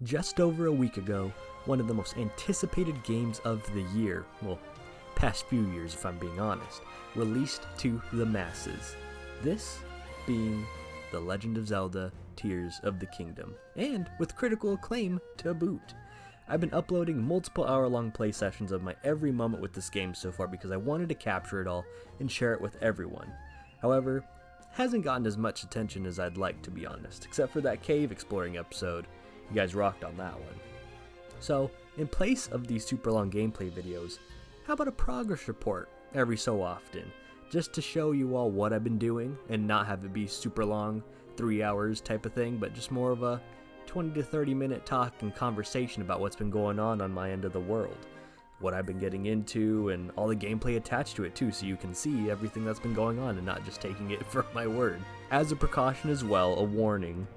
Just over a week ago, one of the most anticipated games of the year, well, past few years if I'm being honest, released to the masses. This being The Legend of Zelda Tears of the Kingdom, and with critical acclaim to boot. I've been uploading multiple hour-long play sessions of my every moment with this game so far because I wanted to capture it all and share it with everyone. However, hasn't gotten as much attention as I'd like, to be honest, except for that cave exploring episode. You guys rocked on that one. So, in place of these super long gameplay videos, how about a progress report every so often, just to show you all what I've been doing and not have it be super long, 3 hours type of thing, but just more of a 20 to 30 minute talk and conversation about what's been going on my end of the world, what I've been getting into, and all the gameplay attached to it too, so you can see everything that's been going on and not just taking it for my word. As a precaution as well, a warning,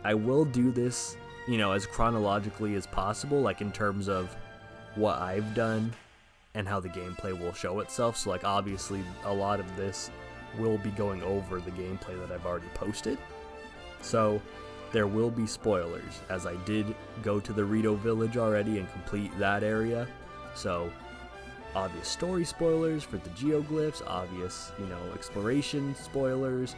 I will do this, as chronologically as possible, like in terms of what I've done and how the gameplay will show itself. So like obviously a lot of this will be going over the gameplay that I've already posted. So there will be spoilers, as I did go to the Rito village already and complete that area. So obvious story spoilers for the geoglyphs, obvious, exploration spoilers,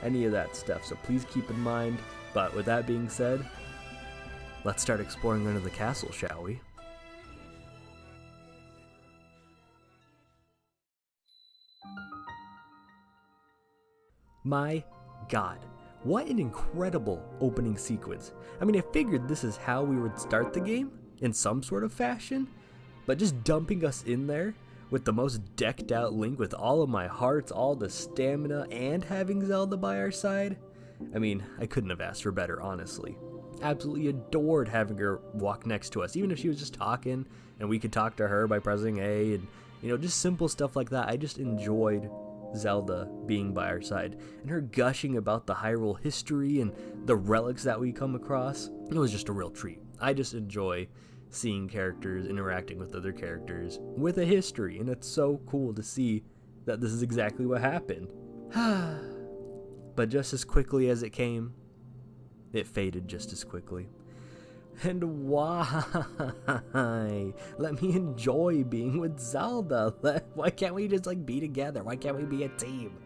any of that stuff. So please keep in mind. But with that being said, let's start exploring under the castle, shall we? My God, what an incredible opening sequence. I mean, I figured this is how we would start the game, in some sort of fashion, but just dumping us in there with the most decked out Link with all of my hearts, all the stamina, and having Zelda by our side. I mean, I couldn't have asked for better, honestly. Absolutely adored having her walk next to us, even if she was just talking and we could talk to her by pressing A and, just simple stuff like that. I just enjoyed Zelda being by our side and her gushing about the Hyrule history and the relics that we come across. It was just a real treat. I just enjoy seeing characters interacting with other characters with a history, and it's so cool to see that this is exactly what happened. But just as quickly as it came, it faded just as quickly. And why? Let me enjoy being with Zelda. Why can't we just be together? Why can't we be a team?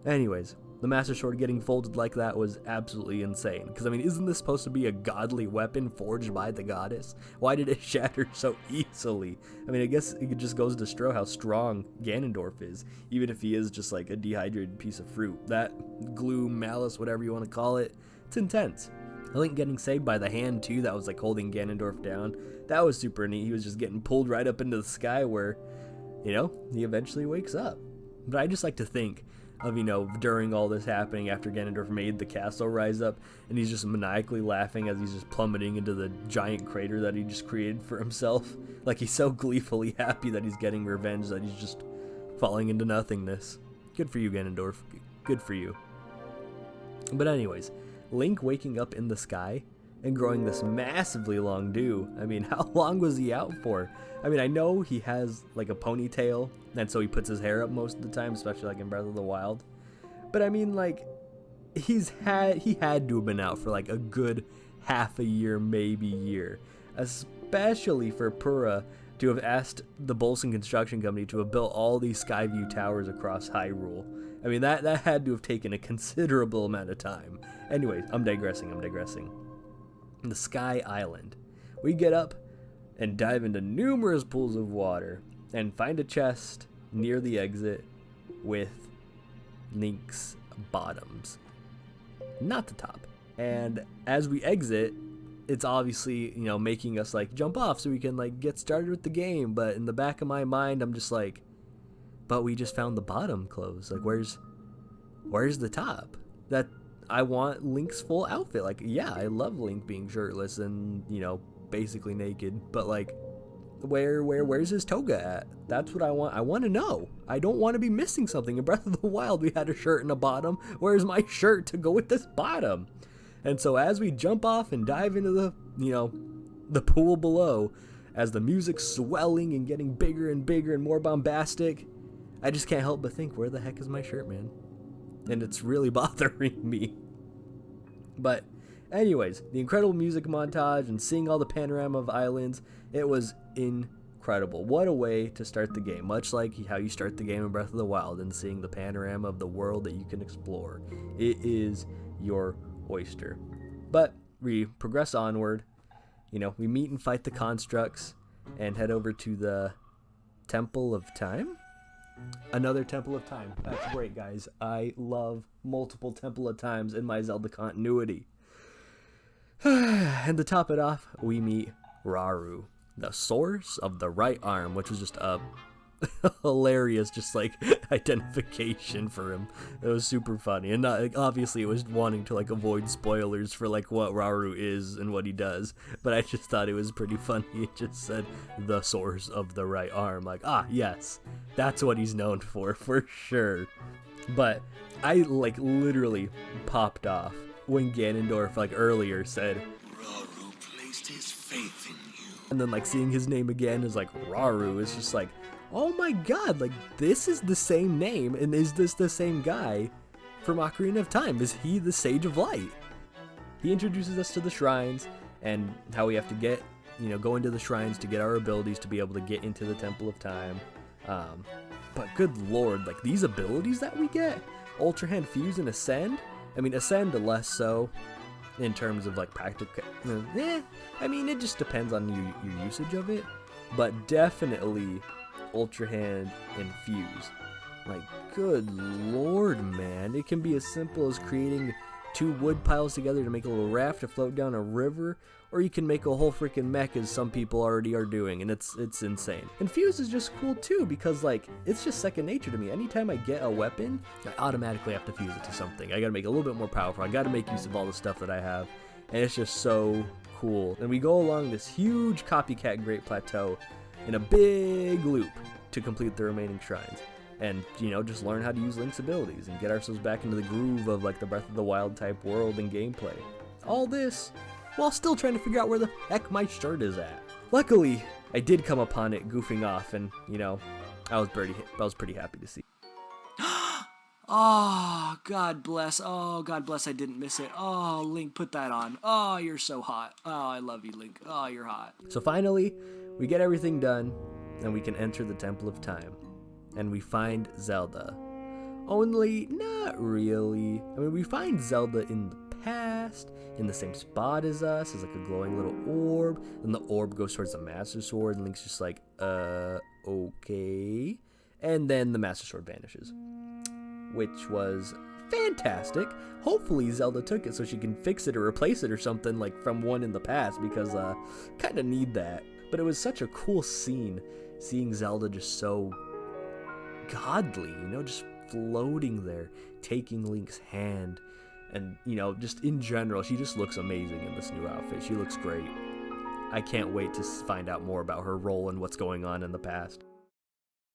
Anyways, the Master Sword getting folded like that was absolutely insane. Because, isn't this supposed to be a godly weapon forged by the goddess? Why did it shatter so easily? I guess it just goes to show how strong Ganondorf is, even if he is just like a dehydrated piece of fruit. That gloom, malice, whatever you want to call it, it's intense. Link getting saved by the hand too, that was holding Ganondorf down. That was super neat. He was just getting pulled right up into the sky where, he eventually wakes up. But I just like to think of, during all this happening, after Ganondorf made the castle rise up, and he's just maniacally laughing as he's just plummeting into the giant crater that he just created for himself. Like he's so gleefully happy that he's getting revenge that he's just falling into nothingness. Good for you, Ganondorf. Good for you. But anyways, Link waking up in the sky and growing this massively long dew. How long was he out for? I know he has a ponytail, and so he puts his hair up most of the time, especially in Breath of the Wild. But he had to have been out for a good half a year, maybe year. Especially for Purah to have asked the Bolson Construction Company to have built all these Skyview towers across Hyrule. That had to have taken a considerable amount of time. Anyways, I'm digressing. The Sky Island. We get up and dive into numerous pools of water and find a chest near the exit with Link's bottoms. Not the top. And as we exit, it's obviously, making us jump off so we can get started with the game. But in the back of my mind, I'm just but we just found the bottom clothes. Where's the top? That I want Link's full outfit. Yeah, I love Link being shirtless and, basically naked. But where's his toga at? That's what I want. I want to know. I don't want to be missing something. In Breath of the Wild, we had a shirt and a bottom. Where's my shirt to go with this bottom? And so as we jump off and dive into the pool below, as the music's swelling and getting bigger and bigger and more bombastic, I just can't help but think, where the heck is my shirt, man? And it's really bothering me. But Anyways, the incredible music montage and seeing all the panorama of islands, it was incredible. What a way to start the game, much like how you start the game in Breath of the Wild and seeing the panorama of the world that you can explore. It is your oyster. But we progress onward. We meet and fight the constructs and head over to the Temple of Time. Another Temple of Time. That's great, guys. I love multiple Temple of Times in my Zelda continuity. And to top it off, we meet Rauru, the source of the right arm, which was just a hilarious identification for him. It was super funny, and obviously it was wanting to avoid spoilers for what Rauru is and what he does, but I just thought it was pretty funny. It just said the source of the right arm, yes, that's what he's known for sure. But I literally popped off when Ganondorf earlier said Rauru placed his faith in you, and then seeing his name again is Rauru. It's just oh my god, this is the same name, and is this the same guy from Ocarina of Time? Is he the Sage of Light? He introduces us to the shrines and how we have to go into the shrines to get our abilities to be able to get into the Temple of Time. But good lord, these abilities that we get, Ultra Hand, Fuse, and Ascend. I mean, Ascend less so in terms of practical. It just depends on your usage of it, but definitely Ultra Hand and Fuse. Good lord, man. It can be as simple as creating 2 wood piles together to make a little raft to float down a river, or you can make a whole freaking mech, as some people already are doing, and it's insane. And Fuse is just cool too, because it's just second nature to me. Anytime I get a weapon, I automatically have to fuse it to something. I gotta make it a little bit more powerful. I gotta make use of all the stuff that I have, and it's just so cool. And we go along this huge copycat Great Plateau in a big loop to complete the remaining shrines, and just learn how to use Link's abilities and get ourselves back into the groove of the Breath of the Wild type world and gameplay. All this while still trying to figure out where the heck my shirt is at. Luckily, I did come upon it goofing off, and I was pretty happy to see. Oh, God bless. Oh, God bless, I didn't miss it. Oh, Link, put that on. Oh, you're so hot. Oh, I love you, Link. Oh, you're hot. So finally, we get everything done, and we can enter the Temple of Time. And we find Zelda. Only not really. We find Zelda in the past, in the same spot as us, as a glowing little orb. Then the orb goes towards the Master Sword, and Link's just okay. And then the Master Sword vanishes, which was fantastic. Hopefully Zelda took it so she can fix it or replace it or something from one in the past, because kind of need that. But it was such a cool scene, seeing Zelda just so godly, just floating there, taking Link's hand, and just in general, she just looks amazing in this new outfit. She looks great. I can't wait to find out more about her role and what's going on in the past.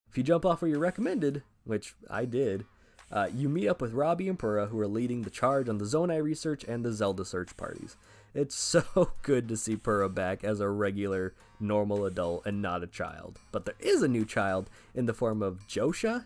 If you jump off where you're recommended, which I did, you meet up with Robbie and Purah, who are leading the charge on the Zonai research and the Zelda search parties. It's so good to see Purah back as a regular, normal adult and not a child. But there is a new child in the form of Josha?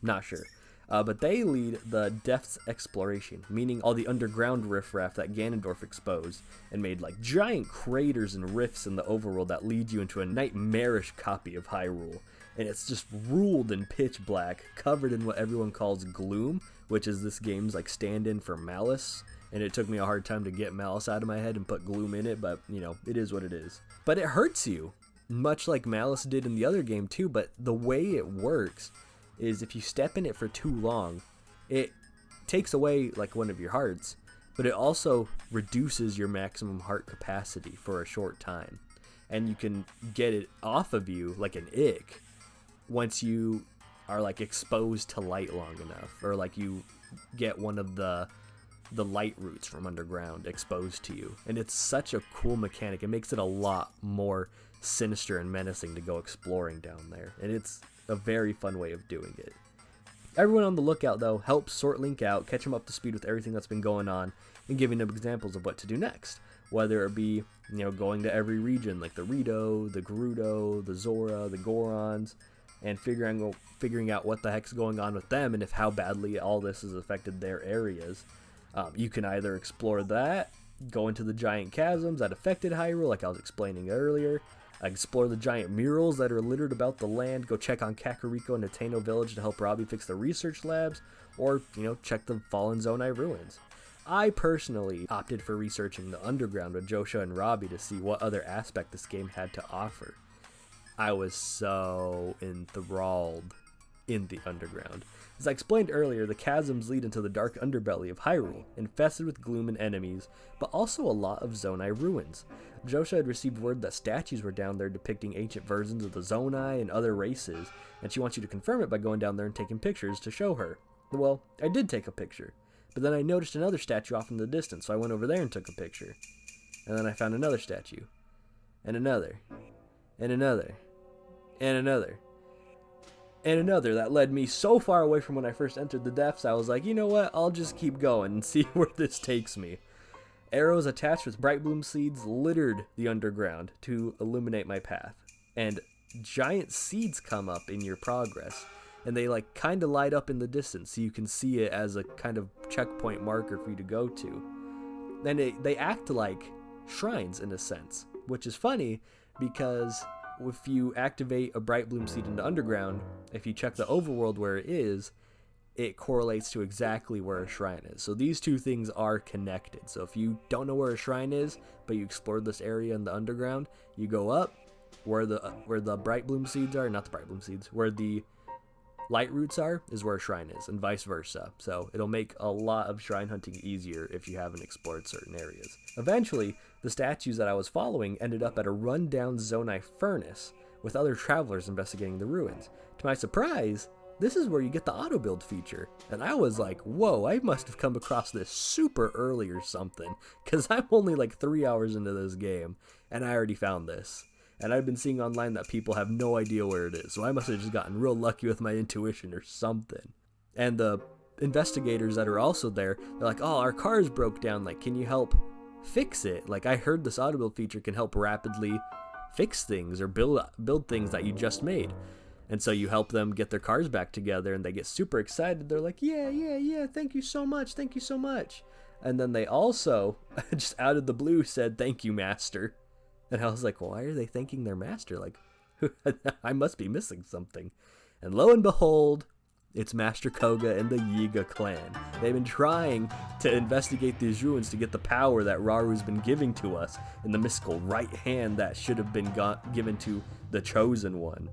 Not sure. But they lead the Depths Exploration, meaning all the underground riffraff that Ganondorf exposed and made giant craters and rifts in the overworld that lead you into a nightmarish copy of Hyrule. And it's just ruled in pitch black, covered in what everyone calls gloom, which is this game's stand-in for malice. And it took me a hard time to get malice out of my head and put gloom in it, but it is what it is. But it hurts you, much like malice did in the other game too. But the way it works is if you step in it for too long, it takes away one of your hearts, but it also reduces your maximum heart capacity for a short time. And you can get it off of you like an ick once you are exposed to light long enough, or you get one of the light roots from underground exposed to you. And it's such a cool mechanic. It makes it a lot more sinister and menacing to go exploring down there, and it's a very fun way of doing it. Everyone on the lookout, though, helps sort Link out, catch him up to speed with everything that's been going on, and giving him examples of what to do next. Whether it be, going to every region, like the Rito, the Gerudo, the Zora, the Gorons, and figuring out what the heck's going on with them, and how badly all this has affected their areas. You can either explore that, go into the giant chasms that affected Hyrule, like I was explaining earlier. Explore the giant murals that are littered about the land. Go check on Kakariko and Natano Village to help Robbie fix the research labs. Or, check the fallen Zonai ruins. I personally opted for researching the underground with Joshua and Robbie to see what other aspect this game had to offer. I was so enthralled in the underground. As I explained earlier, the chasms lead into the dark underbelly of Hyrule, infested with gloom and enemies, but also a lot of Zonai ruins. Joshua had received word that statues were down there depicting ancient versions of the Zonai and other races, and she wants you to confirm it by going down there and taking pictures to show her. Well, I did take a picture, but then I noticed another statue off in the distance, so I went over there and took a picture. And then I found another statue, and another, and another, and another. And another that led me so far away from when I first entered the depths, I was like, you know what, I'll just keep going and see where this takes me. Arrows attached with bright bloom seeds littered the underground to illuminate my path. And giant seeds come up in your progress, and they kind of light up in the distance, so you can see it as a kind of checkpoint marker for you to go to. And they act like shrines in a sense, which is funny because if you activate a bright bloom seed in the underground, if you check the overworld where it is, it correlates to exactly where a shrine is. So these two things are connected. So if you don't know where a shrine is, but you explored this area in the underground, you go up where the bright bloom seeds are, not the bright bloom seeds, where the light roots are is where a shrine is, and vice versa. So it'll make a lot of shrine hunting easier if you haven't explored certain areas. Eventually, the statues that I was following ended up at a rundown Zonai furnace with other travelers investigating the ruins. To my surprise, this is where you get the auto build feature. And I was like, whoa, I must have come across this super early or something, because I'm only 3 hours into this game, and I already found this. And I've been seeing online that people have no idea where it is, so I must have just gotten real lucky with my intuition or something. And the investigators that are also there, they're like, oh, our cars broke down, can you help fix it? I heard this auto build feature can help rapidly fix things or build things that you just made. And so you help them get their cars back together, and they get super excited. They're like, yeah, thank you so much. And then they also, just out of the blue, said, thank you, master. And I was like, why are they thanking their master? I must be missing something. And lo and behold, it's Master Koga and the Yiga clan. They've been trying to investigate these ruins to get the power that Raru's been giving to us in the mystical right hand that should have been given to the Chosen One.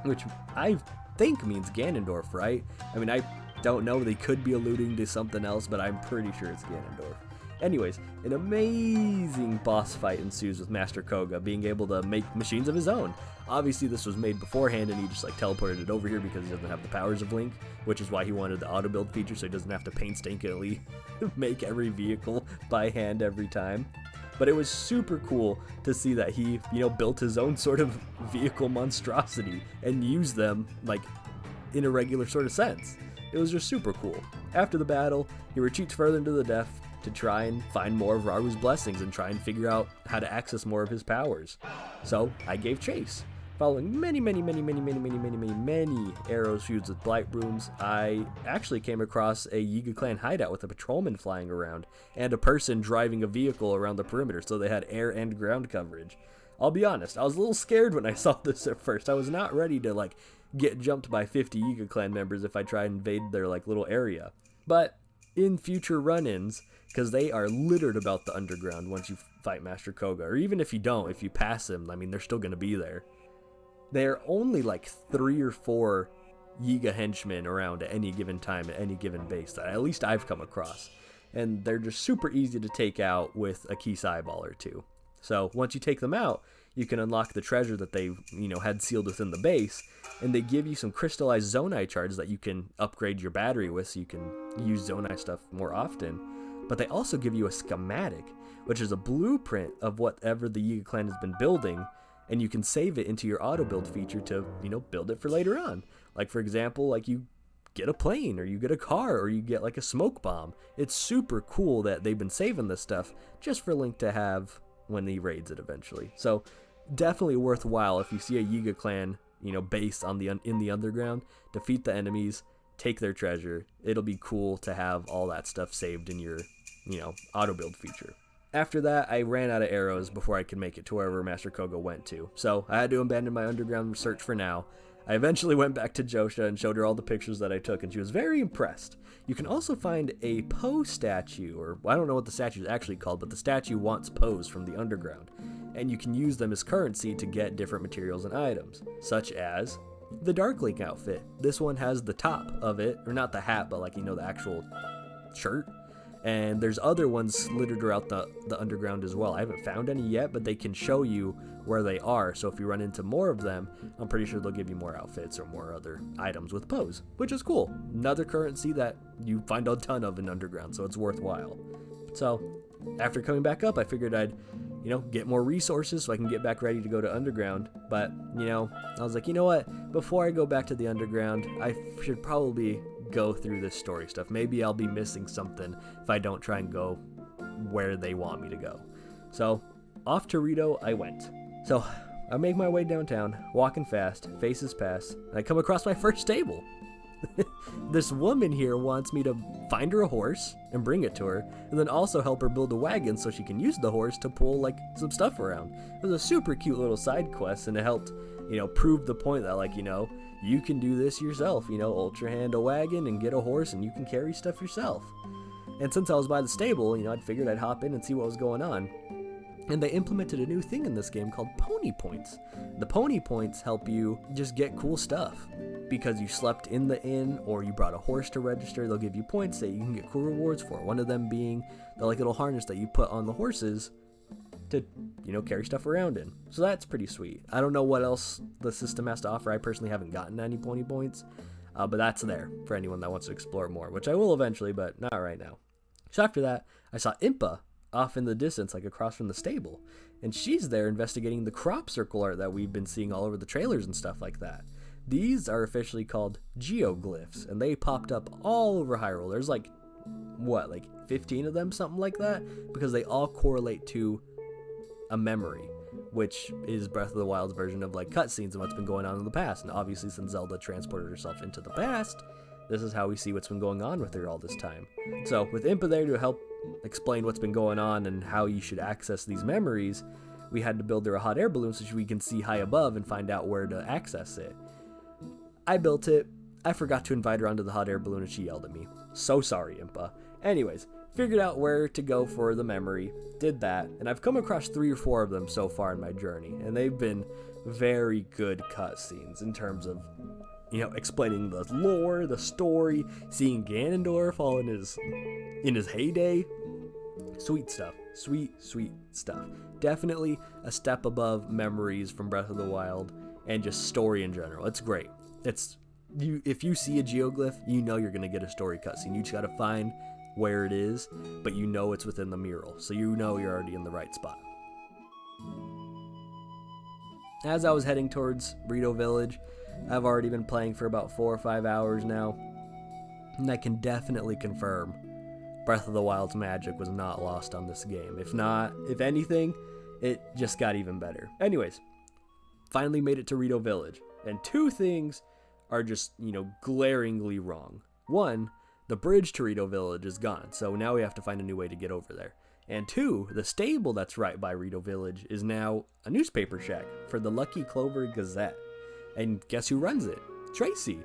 Which I think means Ganondorf, right? I mean, I don't know. They could be alluding to something else, but I'm pretty sure it's Ganondorf. Anyways, an amazing boss fight ensues with Master Koga being able to make machines of his own. Obviously, this was made beforehand, and he just teleported it over here because he doesn't have the powers of Link, which is why he wanted the auto build feature, so he doesn't have to painstakingly make every vehicle by hand every time. But it was super cool to see that he, built his own sort of vehicle monstrosity and used them in a regular sort of sense. It was just super cool. After the battle, he retreats further into the depth to try and find more of Raru's blessings and try and figure out how to access more of his powers. So I gave chase. Following many arrows fused with blight brooms, I actually came across a Yiga clan hideout with a patrolman flying around and a person driving a vehicle around the perimeter, so they had air and ground coverage. I'll be honest, I was a little scared when I saw this at first. I was not ready to get jumped by 50 Yiga clan members if I tried and invade their little area. But in future run-ins, because they are littered about the underground once you fight Master Koga, or even if you don't, if you pass him, they're still going to be there. There are only 3 or 4 Yiga henchmen around at any given time at any given base that at least I've come across, and they're just super easy to take out with a Keese eyeball or two. So once you take them out, you can unlock the treasure that they had sealed within the base, and they give you some crystallized Zonai shards that you can upgrade your battery with, so you can use Zonai stuff more often. But they also give you a schematic, which is a blueprint of whatever the Yiga clan has been building, and you can save it into your auto build feature to, build it for later on. For example, you get a plane, or you get a car, or you get a smoke bomb. It's super cool that they've been saving this stuff just for Link to have when he raids it eventually. So definitely worthwhile if you see a Yiga clan, base in the underground, defeat the enemies, take their treasure. It'll be cool to have all that stuff saved in your, auto build feature. After that, I ran out of arrows before I could make it to wherever Master Koga went to, so I had to abandon my underground research for now. I eventually went back to Josha and showed her all the pictures that I took, and she was very impressed. You can also find a Poe statue, or I don't know what the statue is actually called, but the statue wants Poes from the underground, and you can use them as currency to get different materials and items, such as the Darklink outfit. This one has the top of it, or not the hat, but like, you know, the actual shirt. And there's other ones littered throughout the underground as well. I haven't found any yet, but they can show you where they are. So if you run into more of them, I'm pretty sure they'll give you more outfits or more other items with Pose, which is cool. Another currency that you find a ton of in underground, so it's worthwhile. So after coming back up, I figured I'd, you know, get more resources so I can get back ready to go to underground. But, you know, I was like, you know what? Before I go back to the underground, I should probably go through this story stuff. Maybe I'll be missing something if I don't try and go where they want me to go. So off to Rito I went. So I make my way downtown, walking fast, faces past, and I come across my first stable. This woman here wants me to find her a horse and bring it to her, and then also help her build a wagon so she can use the horse to pull like some stuff around. It was a super cute little side quest, and it helped, you know, prove the point that, like, you know, you can do this yourself, you know, ultra hand a wagon and get a horse and you can carry stuff yourself. And since I was by the stable, you know, I'd figured I'd hop in and see what was going on. And they implemented a new thing in this game called pony points. The pony points help you just get cool stuff. Because you slept in the inn or you brought a horse to register, they'll give you points that you can get cool rewards for. One of them being the like little harness that you put on the horses to, you know, carry stuff around in. So that's pretty sweet. I don't know what else the system has to offer. I personally haven't gotten any pony points, but that's there for anyone that wants to explore more, which I will eventually, but not right now. So after that, I saw Impa off in the distance, like across from the stable, and she's there investigating the crop circle art that we've been seeing all over the trailers and stuff like that. These are officially called geoglyphs, and they popped up all over Hyrule. There's like, what, like 15 of them, something like that, because they all correlate to a memory, which is Breath of the Wild's version of like cutscenes and what's been going on in the past. And obviously, since Zelda transported herself into the past, this is how we see what's been going on with her all this time. So with Impa there to help explain what's been going on and how you should access these memories, we had to build her a hot air balloon so we can see high above and find out where to access it. I built it. I forgot to invite her onto the hot air balloon and she yelled at me. So sorry, Impa. Anyways, figured out where to go for the memory, did that, and I've come across 3 or 4 of them so far in my journey, and they've been very good cutscenes in terms of, you know, explaining the lore, the story, seeing Ganondorf all in his heyday. Sweet stuff. Sweet stuff. Definitely a step above memories from Breath of the Wild and just story in general. It's great. If you see a geoglyph, you know you're gonna get a story cutscene. You just gotta find where it is, but you know it's within the mural, so you know you're already in the right spot. As I was heading towards Rito Village, I've already been playing for about 4 or 5 hours now, and I can definitely confirm Breath of the Wild's magic was not lost on this game. If anything, it just got even better. Anyways, finally made it to Rito Village, and 2 things are just, you know, glaringly wrong. One, the bridge to Rito Village is gone, so now we have to find a new way to get over there. And 2, the stable that's right by Rito Village is now a newspaper shack for the Lucky Clover Gazette. And guess who runs it? Tracy,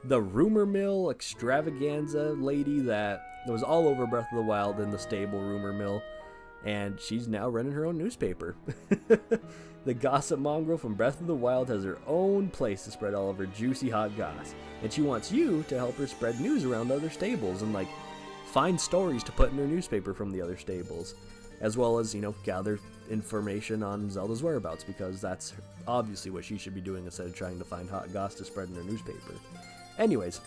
the rumor mill extravaganza lady that was all over Breath of the Wild in the stable rumor mill, and she's now running her own newspaper. The gossip mongrel from Breath of the Wild has her own place to spread all of her juicy hot goss, and she wants you to help her spread news around other stables and like find stories to put in her newspaper from the other stables, as well as, you know, gather information on Zelda's whereabouts, because that's obviously what she should be doing instead of trying to find hot goss to spread in her newspaper. Anyways,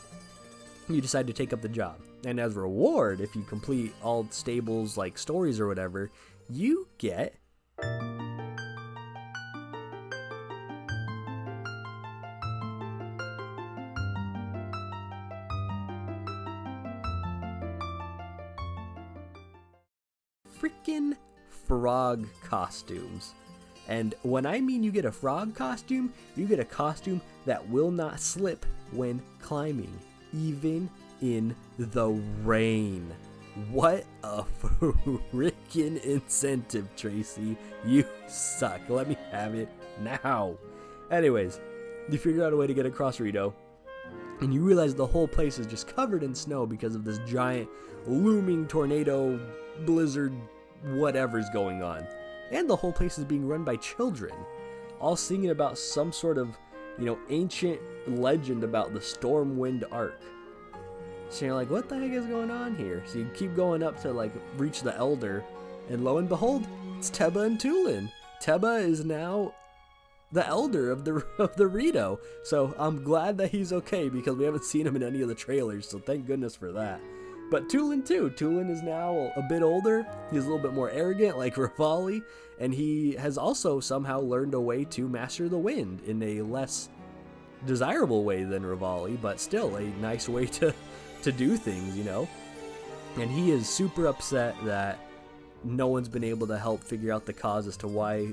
you decide to take up the job, and as a reward, if you complete all stables like stories or whatever, you get freaking frog costumes. And when I mean you get a frog costume, you get a costume that will not slip when climbing, even in the rain. What a freaking incentive, Tracy. You suck. Let me have it now. Anyways, you figure out a way to get across Rito, and you realize the whole place is just covered in snow because of this giant looming tornado, blizzard, whatever's going on. And the whole place is being run by children, all singing about some sort of, ancient legend about the Stormwind Arc. So you're like, what the heck is going on here? So you keep going up to reach the Elder, and lo and behold, it's Teba and Tulin. Teba is now the Elder of the Rito. So I'm glad that he's okay because we haven't seen him in any of the trailers. So thank goodness for that. But Tulin too. Tulin is now a bit older. He's a little bit more arrogant like Rivali, and he has also somehow learned a way to master the wind in a less desirable way than Rivali, but still a nice way to do things, And he is super upset that no one's been able to help figure out the cause as to why,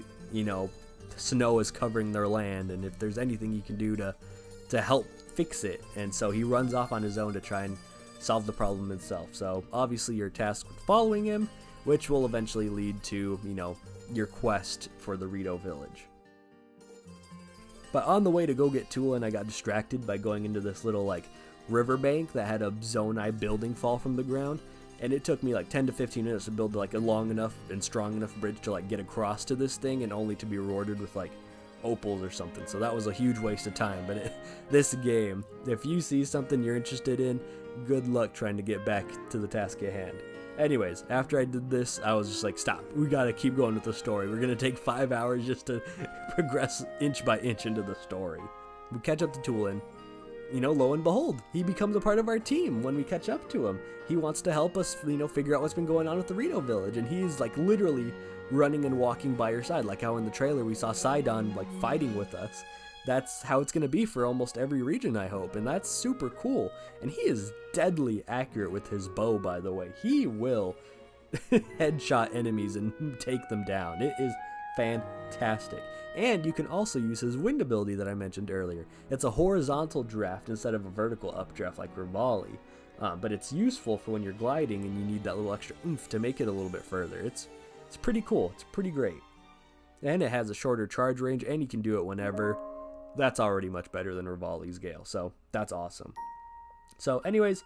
snow is covering their land, and if there's anything he can do to help fix it. And so he runs off on his own to try and solve the problem himself. So obviously you're tasked with following him, which will eventually lead to, your quest for the Rito village. But on the way to go get Tulin, I got distracted by going into this little riverbank that had a Zonai building fall from the ground, and it took me 10 to 15 minutes to build a long enough and strong enough bridge to get across to this thing, and only to be rewarded with opals or something. So that was a huge waste of time. But this game, if you see something you're interested in, good luck trying to get back to the task at hand. Anyways, after I did this, I was just stop, we gotta keep going with the story. We're gonna take 5 hours just to progress inch by inch into the story. We catch up to Tulin. Lo and behold, he becomes a part of our team when we catch up to him. He wants to help us, figure out what's been going on with the Rito village, and he's literally running and walking by your side, like how in the trailer we saw Sidon fighting with us. That's how it's going to be for almost every region, I hope, and that's super cool. And he is deadly accurate with his bow, by the way. He will headshot enemies and take them down. It is fantastic. And you can also use his wind ability that I mentioned earlier. It's a horizontal draft instead of a vertical updraft like Rivali, but it's useful for when you're gliding and you need that little extra oomph to make it a little bit further. It's pretty cool. It's pretty great. And it has a shorter charge range, and you can do it whenever. That's already much better than Rivali's Gale, so that's awesome. So anyways,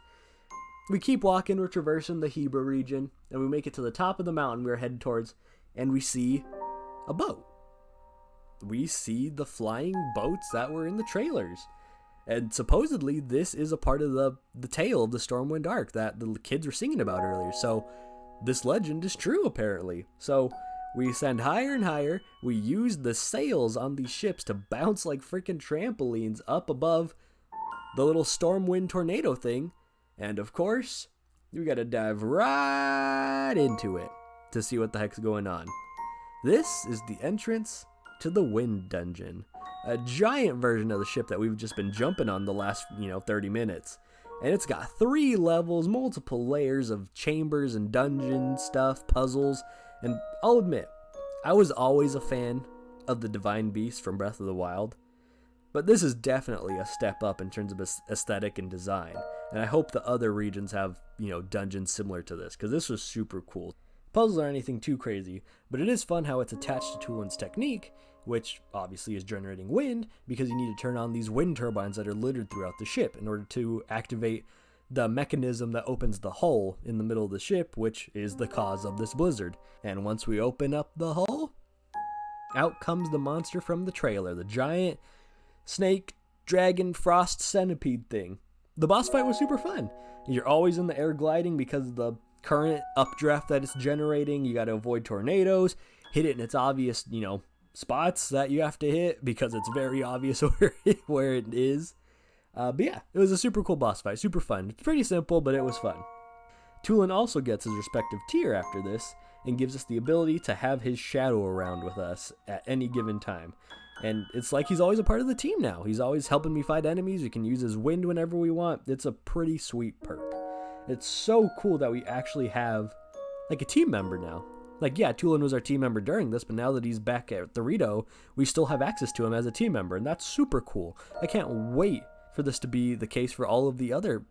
we keep walking, we're traversing the Hebra region, and we make it to the top of the mountain we're headed towards, and we see a boat. We see the flying boats that were in the trailers. And supposedly this is a part of the tale of the Stormwind Arc that the kids were singing about earlier. So this legend is true, apparently. So we ascend higher and higher. We use the sails on these ships to bounce like freaking trampolines up above the little Stormwind tornado thing. And of course, we gotta dive right into it to see what the heck's going on. This is the entrance to the Wind Dungeon, a giant version of the ship that we've just been jumping on the last 30 minutes. And it's got 3 levels, multiple layers of chambers and dungeon stuff, puzzles. And I'll admit, I was always a fan of the Divine Beast from Breath of the Wild, but this is definitely a step up in terms of aesthetic and design. And I hope the other regions have, dungeons similar to this, because this was super cool. Puzzles aren't anything too crazy, but it is fun how it's attached to Tulin's technique, which obviously is generating wind, because you need to turn on these wind turbines that are littered throughout the ship in order to activate the mechanism that opens the hull in the middle of the ship, which is the cause of this blizzard. And once we open up the hull, out comes the monster from the trailer, the giant snake, dragon, frost centipede thing. The boss fight was super fun. You're always in the air gliding because of the current updraft that it's generating. You got to avoid tornadoes, hit it in its obvious, spots that you have to hit because it's very obvious where it is. But yeah, it was a super cool boss fight, super fun. It's pretty simple, but it was fun. Tulin also gets his respective tier after this and gives us the ability to have his shadow around with us at any given time. And it's like he's always a part of the team now. He's always helping me fight enemies. We can use his wind whenever we want. It's a pretty sweet perk. It's so cool that we actually have a team member now. Yeah, Tulin was our team member during this, but now that he's back at the Rito, we still have access to him as a team member, and that's super cool. I can't wait for this to be the case for all of the other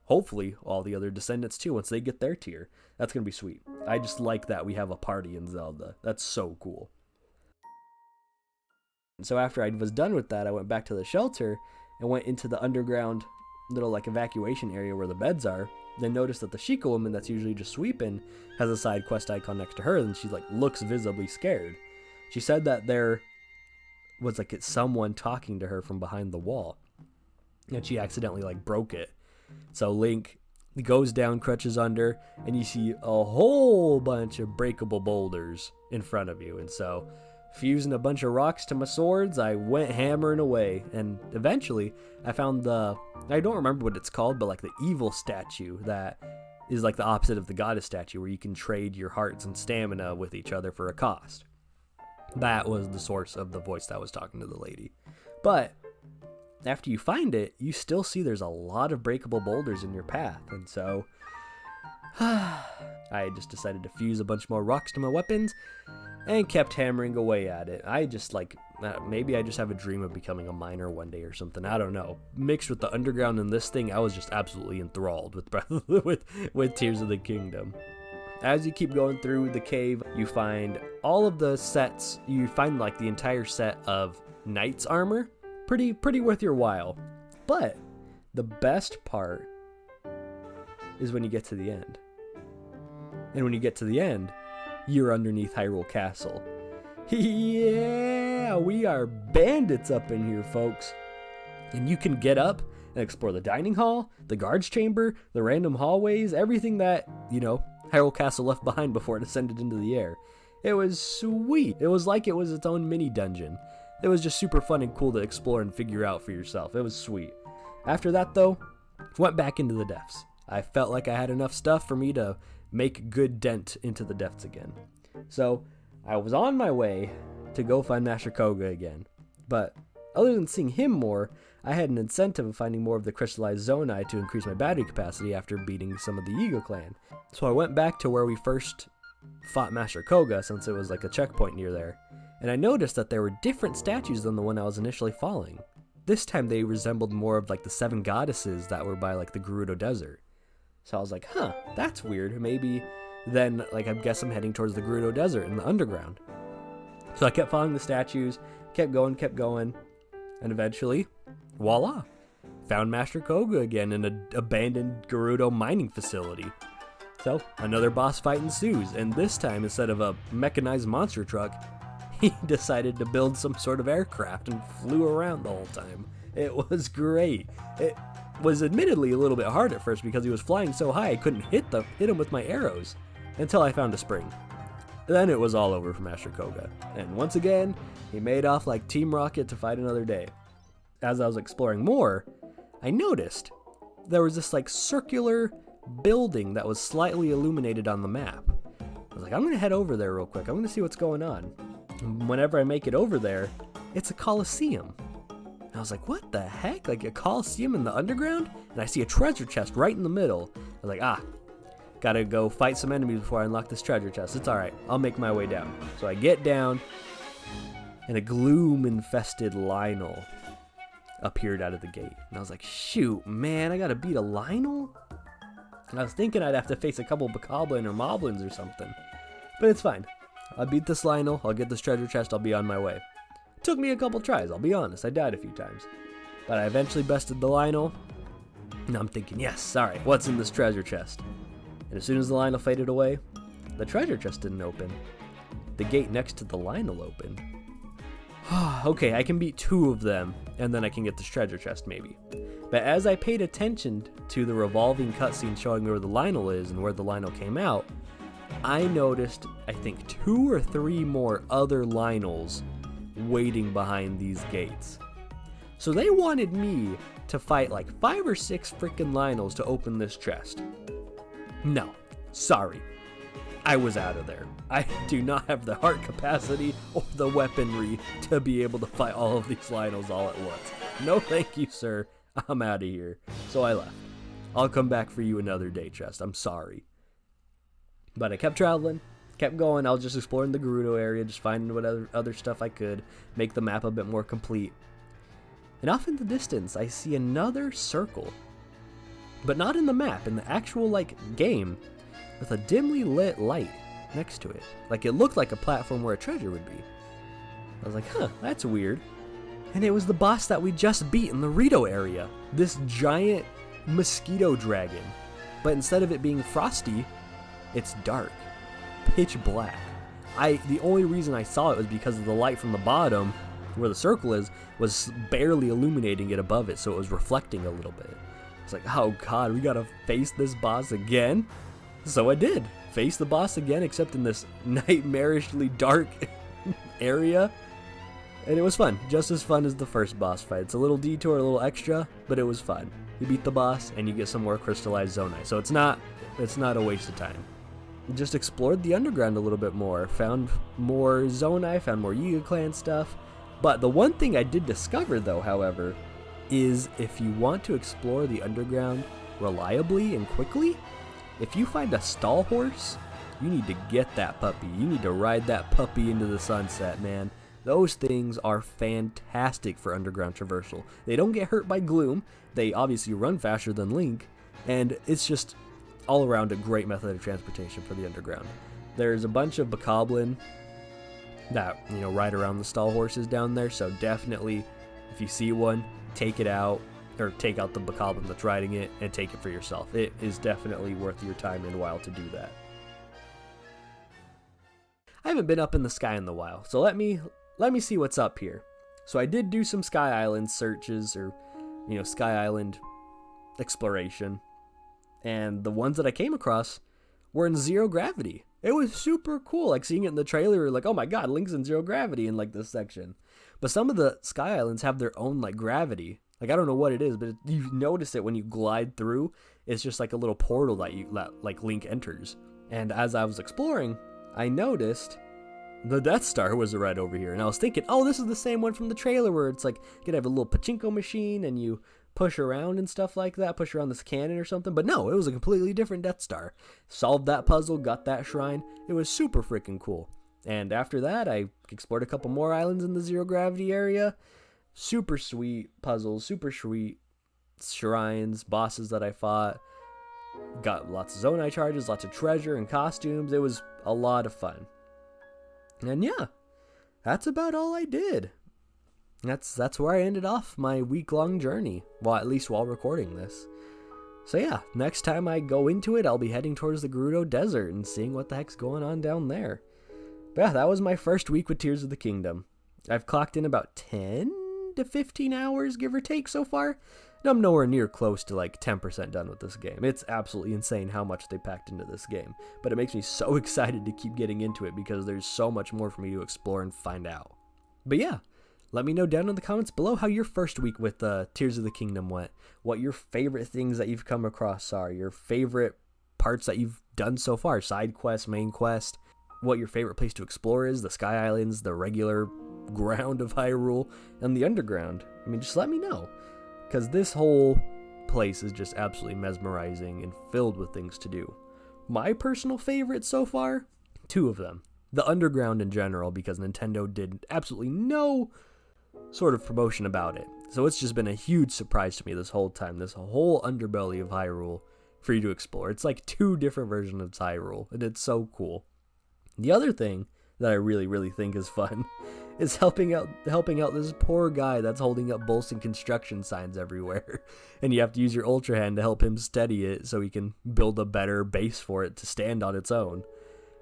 hopefully all the other descendants too once they get their tier. That's going to be sweet. I just like that we have a party in Zelda. That's so cool. And so after I was done with that, I went back to the shelter and went into the underground little like evacuation area where the beds are. Then noticed that the Sheikah woman that's usually just sweeping has a side quest icon next to her, and she like looks visibly scared. She said that there was like someone talking to her from behind the wall, and she accidentally like broke it. So Link goes down, crutches under, and you see a whole bunch of breakable boulders in front of you. And so, fusing a bunch of rocks to my swords, I went hammering away, and eventually I found I don't remember what it's called, but like the evil statue that is like the opposite of the goddess statue, where you can trade your hearts and stamina with each other for a cost. That was the source of the voice that was talking to the lady. But after you find it, you still see there's a lot of breakable boulders in your path, and so I just decided to fuse a bunch more rocks to my weapons and kept hammering away at it. I just maybe I just have a dream of becoming a miner one day or something. I don't know. Mixed with the underground and this thing, I was just absolutely enthralled with Tears of the Kingdom. As you keep going through the cave, you find all of the sets. You find like the entire set of knight's armor. Pretty worth your while. But the best part is when you get to the end. And when you get to the end, you're underneath Hyrule Castle. Yeah, we are bandits up in here, folks. And you can get up and explore the dining hall, the guards chamber, the random hallways, everything that, Hyrule Castle left behind before it ascended into the air. It was sweet. It was like it was its own mini dungeon. It was just super fun and cool to explore and figure out for yourself. It was sweet. After that, though, went back into the depths. I felt like I had enough stuff for me to make good dent into the depths again. So I was on my way to go find Master Koga again. But other than seeing him more, I had an incentive of finding more of the crystallized zonai to increase my battery capacity after beating some of the Eagle clan. So I went back to where we first fought Master Koga, since it was like a checkpoint near there. And I noticed that there were different statues than the one I was initially following. This time they resembled more of like the 7 goddesses that were by like the Gerudo Desert. So I was like, that's weird. Maybe then, I guess I'm heading towards the Gerudo Desert in the underground. So I kept following the statues, kept going, and eventually, voila, found Master Koga again in an abandoned Gerudo mining facility. So another boss fight ensues, and this time, instead of a mechanized monster truck, he decided to build some sort of aircraft and flew around the whole time. It was great. It was admittedly a little bit hard at first because he was flying so high I couldn't hit him with my arrows until I found a spring. Then it was all over for Master Koga, and once again, he made off like Team Rocket to fight another day. As I was exploring more, I noticed there was this circular building that was slightly illuminated on the map. I was like, I'm gonna head over there real quick. I'm gonna see what's going on. Whenever I make it over there, it's a coliseum. And I was like, what the heck? Like a coliseum in the underground? And I see a treasure chest right in the middle. I was like, gotta go fight some enemies before I unlock this treasure chest. It's alright, I'll make my way down. So I get down, and a gloom-infested Lionel appeared out of the gate. And I was like, shoot, man, I gotta beat a Lionel? And I was thinking I'd have to face a couple Bokoblin or Moblins or something. But it's fine. I'll beat this Lionel, I'll get this treasure chest, I'll be on my way. It took me a couple tries, I'll be honest, I died a few times. But I eventually bested the Lionel, and I'm thinking, yes, alright, what's in this treasure chest? And as soon as the Lionel faded away, the treasure chest didn't open. The gate next to the Lionel opened. Okay, I can beat 2 of them, and then I can get this treasure chest, maybe. But as I paid attention to the revolving cutscene showing me where the Lionel is and where the Lionel came out, I noticed, I think, 2 or 3 more other Lionels waiting behind these gates. So they wanted me to fight 5 or 6 freaking Lionels to open this chest. No, sorry. I was out of there. I do not have the heart capacity or the weaponry to be able to fight all of these Lionels all at once. No thank you, sir. I'm out of here. So I left. I'll come back for you another day, chest. I'm sorry. But I kept traveling, kept going. I was just exploring the Gerudo area, just finding what other stuff I could, make the map a bit more complete. And off in the distance, I see another circle. but not in the map, in the actual like game, with a dimly lit light next to it. Like it looked like a platform where a treasure would be. I was like, huh, that's weird. And it was the boss that we just beat in the Rito area. This giant mosquito dragon. But instead of it being frosty, it's dark. Pitch black. The only reason I saw it was because of the light from the bottom, where the circle is, was barely illuminating it above it, so it was reflecting a little bit. It's like, oh god, we gotta face this boss again? So I did. Face the boss again, except in this nightmarishly dark area. And it was fun. Just as fun as the first boss fight. It's a little detour, a little extra, but it was fun. You beat the boss, and you get some more crystallized zonai. So it's not a waste of time. Just explored the underground a little bit more. Found more zonai, found more Yiga Clan stuff. But the one thing I did discover, though, however, is if you want to explore the underground reliably and quickly, if you find a stall horse, you need to get that puppy. You need to ride that puppy into the sunset, man. Those things are fantastic for underground traversal. They don't get hurt by gloom. They obviously run faster than Link, and it's just all around a great method of transportation for the underground. There's a bunch of bokoblin that, ride around the stall horses down there, so definitely, if you see one, take it out, or take out the bokoblin that's riding it, and take it for yourself. It is definitely worth your time and while to do that. I haven't been up in the sky in a while, so let me see what's up here. So I did do some Sky Island searches, or, Sky Island exploration. And the ones that I came across were in zero gravity. It was super cool, like seeing it in the trailer, like, oh my god, Link's in zero gravity in like this section. But some of the Sky Islands have their own like gravity. Like I don't know what it is, but you notice it when you glide through. It's just like a little portal that like Link enters. And as I was exploring, I noticed the Death Star was right over here. And I was thinking, oh, this is the same one from the trailer where it's like you could have a little pachinko machine and you push around and stuff like that, push around this cannon or something. But no, it was a completely different Death Star. Solved that puzzle, got that shrine. It was super freaking cool. And after that, I explored a couple more islands in the zero gravity area. Super sweet puzzles, super sweet shrines, bosses that I fought. Got lots of zonai charges, lots of treasure and costumes. It was a lot of fun. And yeah, that's about all I did. That's where I ended off my week-long journey. Well, at least while recording this. So yeah, next time I go into it, I'll be heading towards the Gerudo Desert and seeing what the heck's going on down there. But yeah, that was my first week with Tears of the Kingdom. I've clocked in about 10 to 15 hours, give or take, so far. And I'm nowhere near close to like 10% done with this game. It's absolutely insane how much they packed into this game. But it makes me so excited to keep getting into it because there's so much more for me to explore and find out. But yeah, let me know down in the comments below how your first week with Tears of the Kingdom went. What your favorite things that you've come across are. Your favorite parts that you've done so far. Side quest, main quest. What your favorite place to explore is. The Sky Islands, the regular ground of Hyrule, and the underground. I mean, just let me know. Because this whole place is just absolutely mesmerizing and filled with things to do. My personal favorite so far? 2 of them. The underground in general, because Nintendo did absolutely no sort of promotion about it. So it's just been a huge surprise to me this whole time. This whole underbelly of Hyrule for you to explore. It's like 2 different versions of Hyrule, and it's so cool. The other thing that I really, really think is fun is helping out this poor guy that's holding up Bolson construction signs everywhere. And you have to use your Ultra Hand to help him steady it so he can build a better base for it to stand on its own.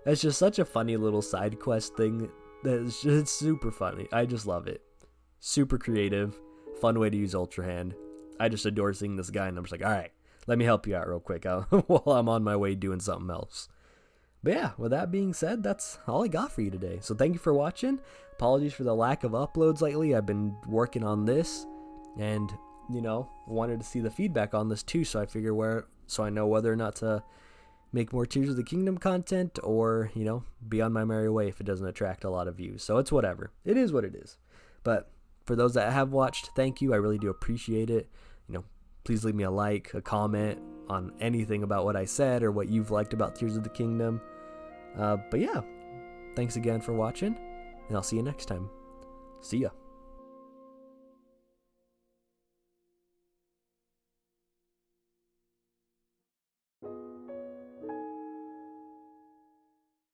It's just such a funny little side quest thing. It's super funny. I just love it. Super creative. Fun way to use Ultra Hand. I just adore seeing this guy, and I'm just like, alright, let me help you out real quick while I'm on my way doing something else. But yeah, with that being said, that's all I got for you today. So thank you for watching. Apologies for the lack of uploads lately. I've been working on this and, wanted to see the feedback on this too, so I know whether or not to make more Tears of the Kingdom content or, be on my merry way if it doesn't attract a lot of views. So it's whatever. It is what it is. But for those that have watched, thank you. I really do appreciate it. Please leave me a like, a comment on anything about what I said or what you've liked about Tears of the Kingdom. But yeah, thanks again for watching, and I'll see you next time. See ya.